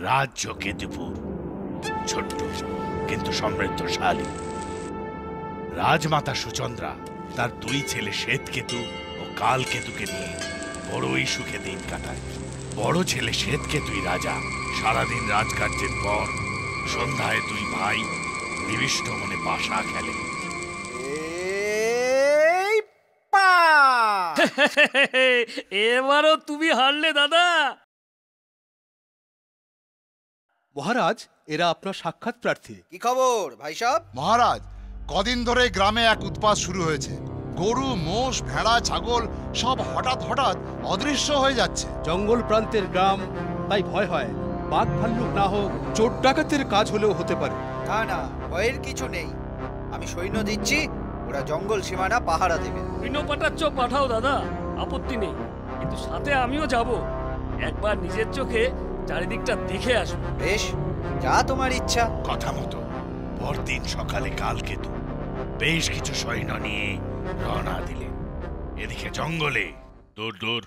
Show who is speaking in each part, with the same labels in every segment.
Speaker 1: রাজ্য কেতুপুর ছোট্ট কিন্তু সমৃদ্ধশালী। রাজমাতা সুচন্দ্রা তার দুই ছেলে শ্বেতকেতু ও কালকেতুকে নিয়ে বড়ই সুখে দিন কাটায়। বড় ছেলে শ্বেতকেতুই রাজা। সারাদিন রাজকার্যের পর সন্ধ্যায় দুই ভাই নিবিষ্ট মনে পাশা খেলে।
Speaker 2: এবারও তুমি হারলে দাদা।
Speaker 3: মহারাজ, এরা আপনার সাক্ষাৎ প্রার্থী।
Speaker 4: কি খবর ভাই সাহেব?
Speaker 5: মহারাজ, কদিন ধরে গ্রামে এক উৎপাত শুরু হয়েছে। গরু, মোষ, ভেড়া, ছাগল সব হঠাৎ হঠাৎ অদৃশ্য হয়ে যাচ্ছে।
Speaker 3: জঙ্গল প্রান্তের গ্রাম, তাই ভয় হয় বাঘ ভাল্লুক না হোক চোর ডাকাতের কাজ হলেও হতে পারে।
Speaker 4: না না, ভয়ের কিছু নেই। আমি সৈন্য দিচ্ছি, ওরা জঙ্গল সীমানা পাহারা দেবে।
Speaker 2: সৈন্য পাঠাচ্ছ, পাঠাও দাদা, আপত্তি নেই। কিন্তু সাথে আমিও যাব। একবার নিজের চোখে চারিদিকটা দেখে আসবো।
Speaker 4: বেশ, যা তোমার ইচ্ছা।
Speaker 1: কথা মতো পরদিন সকালে কালকেতু বেশ কিছু সৈন্য নিয়ে রওনা দিলেন। এদিকে জঙ্গলে দূর দূর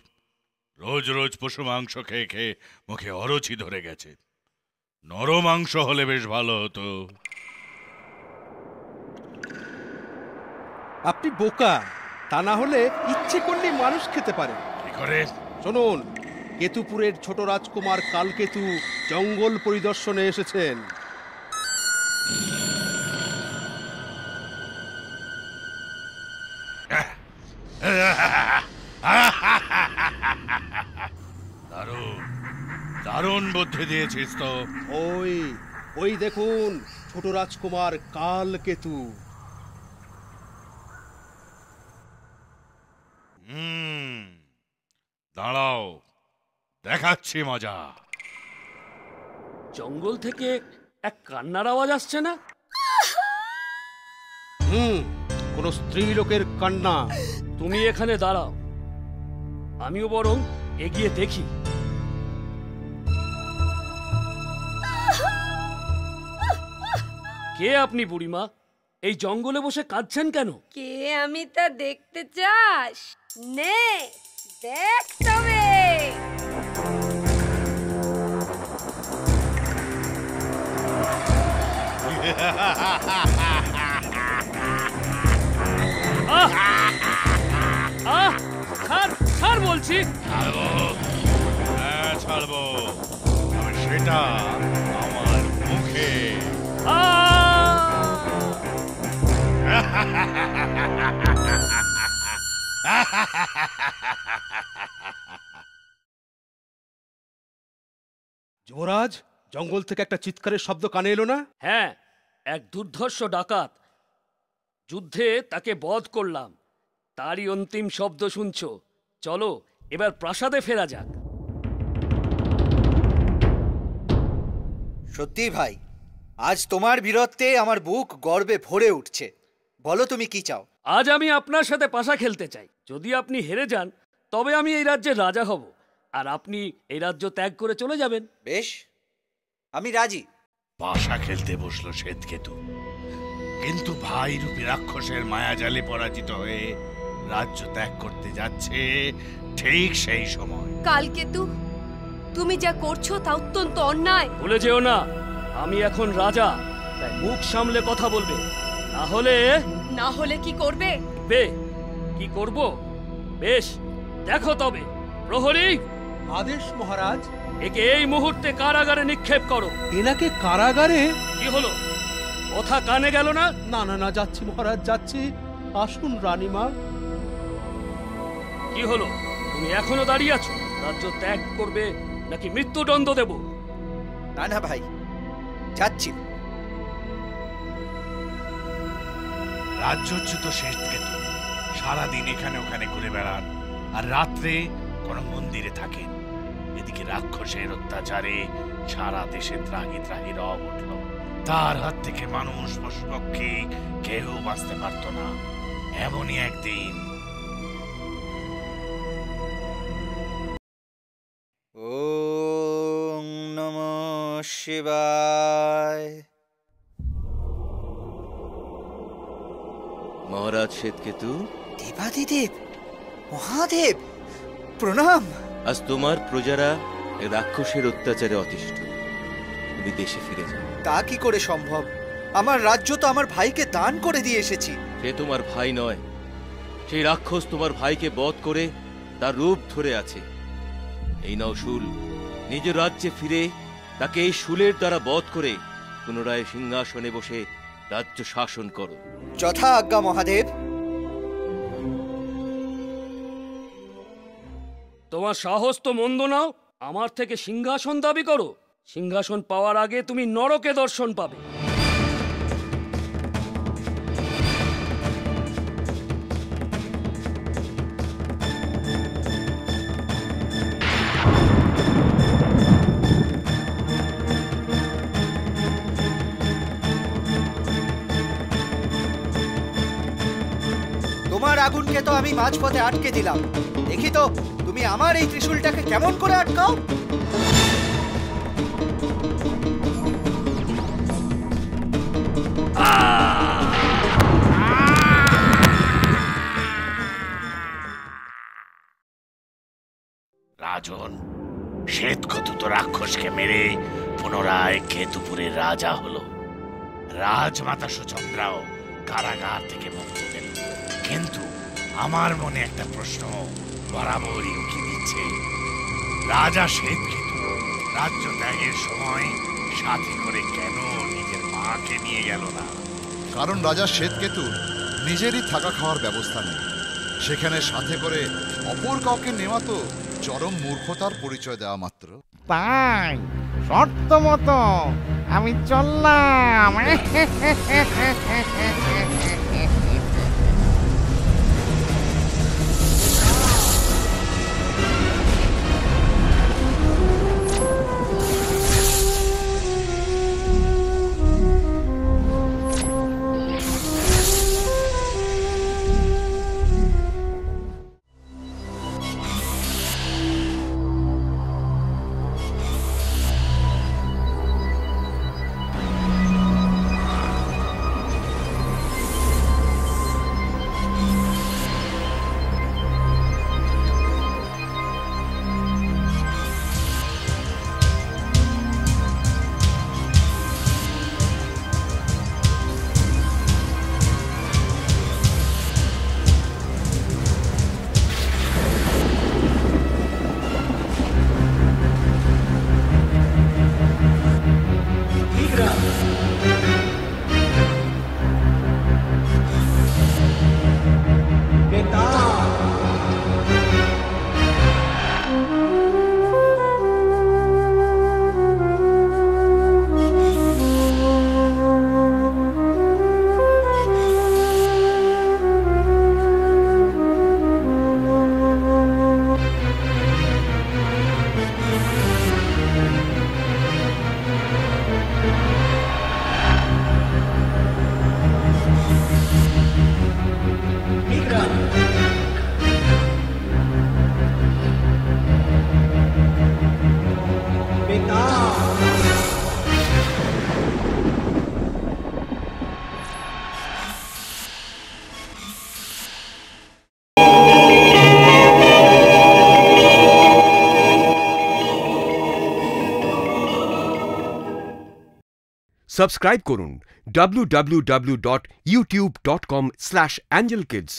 Speaker 1: রোজ রোজ পশু মাংস খেয়ে খেয়ে মুখে অরুচি ধরে গেছে। নর মাংস হলে বেশ ভালো হতো।
Speaker 3: আপনি বোকা, তা না হলে ইচ্ছে করলে মানুষ খেতে পারে।
Speaker 1: কি করে?
Speaker 3: শুনুন, কেতুপুরের ছোট রাজকুমার কালকেতু জঙ্গল পরিদর্শনে এসেছেন।
Speaker 1: দারুণ দারুণ বুদ্ধি দিয়েছিস তো।
Speaker 3: ওই ওই দেখুন ছোট রাজকুমার কালকেতু।
Speaker 1: দাঁড়াও, দেখাচ্ছি মজা।
Speaker 2: জঙ্গল থেকে এক কান্নার আওয়াজ আসছে না?
Speaker 3: কোন স্ত্রী লোকের কান্না।
Speaker 2: তুমি এখানে দাঁড়াও, আমিও বরং এগিয়ে দেখি। কে আপনি বুড়িমা? এই জঙ্গলে বসে কাঁদছেন কেন?
Speaker 6: কে আমি তা দেখতে চাস? নে দেখ তবে।
Speaker 2: ছাড় বলছি।
Speaker 1: হ্যাঁ ছাড়বো, সেটা আমার মুখে।
Speaker 3: যুবরাজ, জঙ্গল থেকে একটা চিৎকারের শব্দ কানে এলো না?
Speaker 2: হ্যাঁ, এক দুর্ধর্ষ ডাকাত। যুদ্ধে তাকে বধ করলাম, তারই অন্তিম শব্দ শুনছ। চলো এবার প্রাসাদে ফেরা যাক।
Speaker 4: সত্যি ভাই, আজ তোমার বীরত্বে আমার বুক গর্বে ভরে উঠছে। বলো তুমি কি চাও?
Speaker 2: আজ আমি আপনার সাথে পাশা খেলতে চাই। যদি আপনি হেরে যান তবে আমি এই রাজ্যের রাজা হব, আর আপনি এই রাজ্য ত্যাগ করে চলে যাবেন।
Speaker 4: বেশ, আমি রাজি।
Speaker 1: পাশা খেলতে বসলো শ্বেতকেতু, কিন্তু ভাই রূপী রাক্ষসের মায়াজালে পরাজিত হয়ে রাজ্য ত্যাগ করতে যাচ্ছে ঠিক সেই সময়।
Speaker 6: কালকেতু, তুমি যা করছো তা অত্যন্ত অন্যায়।
Speaker 2: ভুলে যেও না, আমি এখন রাজা, তাই মুখ সামলে কথা বলবে। না হলে
Speaker 6: কি করবে?
Speaker 2: কি করব? বেশ, দেখো তবে। প্রহরী,
Speaker 3: আদেশ মহারাজ।
Speaker 2: একে এই মুহূর্তে কারাগারে নিক্ষেপ করো।
Speaker 3: এনাকে কারাগারে?
Speaker 2: কি হলো, কথা কানে গেল না?
Speaker 3: না না না, যাচ্ছি মহারাজ, যাচ্ছি। আসুন রানীমা।
Speaker 2: কি হলো, তুমি এখনো দাঁড়িয়ে আছো? রাজ্য ত্যাগ করবে নাকি মৃত্যুদণ্ড দেব?
Speaker 4: না না ভাই, যাচ্ছি।
Speaker 1: রাজ্যচ্যুত শ্বেতকেতু সারাদিন এখানে ওখানে ঘুরে বেড়ান, আর রাত্রে কোনো মন্দিরে থাকেন। এদিকে রাক্ষসের অত্যাচারে সারা দেশে ত্রাহি ত্রাহি রব উঠল। তার হাত থেকে মানুষ পশুপক্ষী কেউ বাঁচতে পারত না। এমনই একদিন
Speaker 4: ওম নমঃ শিবায়।
Speaker 7: মহারাজ শ্বেতকেতু।
Speaker 4: দেবাদিদেব, মহাদেব, প্রণাম।
Speaker 7: আজ তোমার প্রজারা রাক্ষসের অত্যাচারে অতিষ্ঠ। তুমি দেশে ফিরে যাও।
Speaker 4: তা কি করে সম্ভব? আমার রাজ্য তো আমার ভাইকে দান করে দিয়ে এসেছি।
Speaker 7: সে তোমার ভাই নয়, সেই রাক্ষস তোমার ভাইকে বধ করে তার রূপ ধরে আছে। এই নাও শুল, নিজের রাজ্যে ফিরে তাকে এই শুলের দ্বারা বধ করে পুনরায় সিংহাসনে বসে রাজ্য শাসন করো।
Speaker 4: যথা আজ্ঞা মহাদেব।
Speaker 2: তোমার সাহস তো মন্দ নাও, আমার থেকে সিংহাসন দাবি করো। সিংহাসন পাওয়ার আগে তুমি নরকে দর্শন পাবে।
Speaker 4: তোমার আগুনকে তো আমি মাঝপথে আটকে দিলাম, দেখি তো তুমি আমার এই ত্রিশূলটাকে কেমন করে আটকাও।
Speaker 1: রাজন, শ্বেতকেতু তো রাক্ষসকে মেরে পুনরায় কেতুপুরের রাজা হলো। রাজমাতা সুচন্দ্রাও কারাগার থেকে মুক্তি পেল। কিন্তু আমার মনে একটা প্রশ্ন বরাবরই উকি দিচ্ছে, রাজা শ্বেতকেতু রাজ্য ত্যাগের সময় সাথে করে কেন নিজের মাকে নিয়ে গেল না?
Speaker 5: কারণ রাজা শ্বেতকেতু নিজেরই থাকা খাওয়ার ব্যবস্থা নেই, সেখানে সাথে করে অপর কাউকে নেওয়া তো চরম মূর্খতার পরিচয় দেওয়া মাত্র।
Speaker 8: তাই শর্ত মতো আমি চললাম।
Speaker 9: সাবস্ক্রাইব করুন www.youtube.com/angelkids